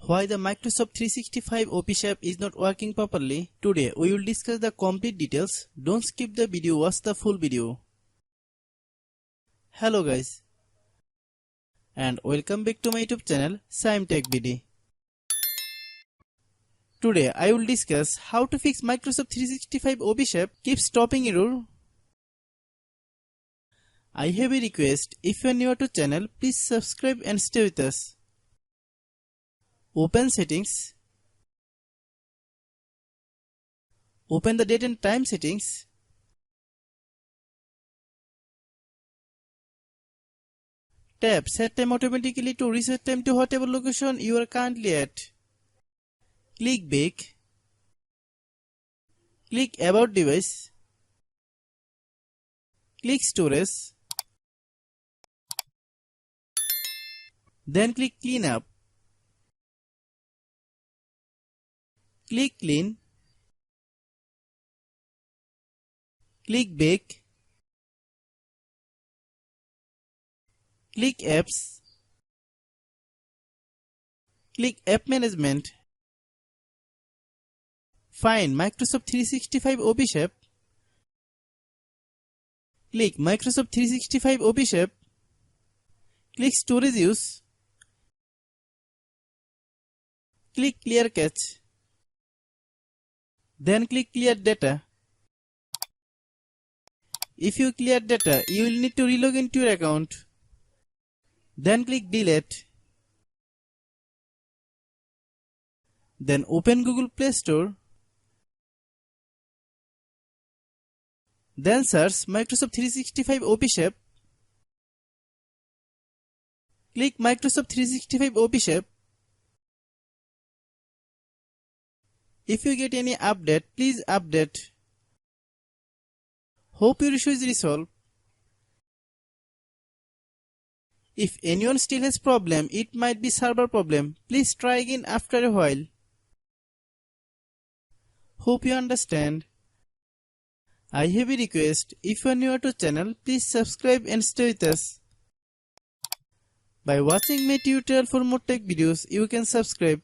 Why the Microsoft 365 Office app is not working properly? Today we will discuss the complete details. Don't skip the video, watch the full video. Hello guys, and welcome back to my YouTube channel Shaem Tech BD. Today I will discuss how to fix Microsoft 365 Office app keeps stopping error. I have a request, if you are new to channel, please subscribe and stay with us. Open settings. Open the date and time settings. Tap set time automatically to reset time to whatever location you are currently at. Click back. Click about device. Click storage. Then click clean up. Click clean. Click back. Click apps. Click app management. Find Microsoft 365 Office app. Click Microsoft 365 Office app. Click storage use. Click clear cache. Then click clear data. If you clear data, you will need to relog into your account. Then click delete. Then open Google Play Store. Then search Microsoft 365 Office app. Click Microsoft 365 Office app. If you get any update, please update. Hope your issue is resolved. If anyone still has problem, it might be server problem. Please try again after a while. Hope you understand. I have a request. If you are new to channel, please subscribe and stay with us. By watching my tutorial for more tech videos, you can subscribe.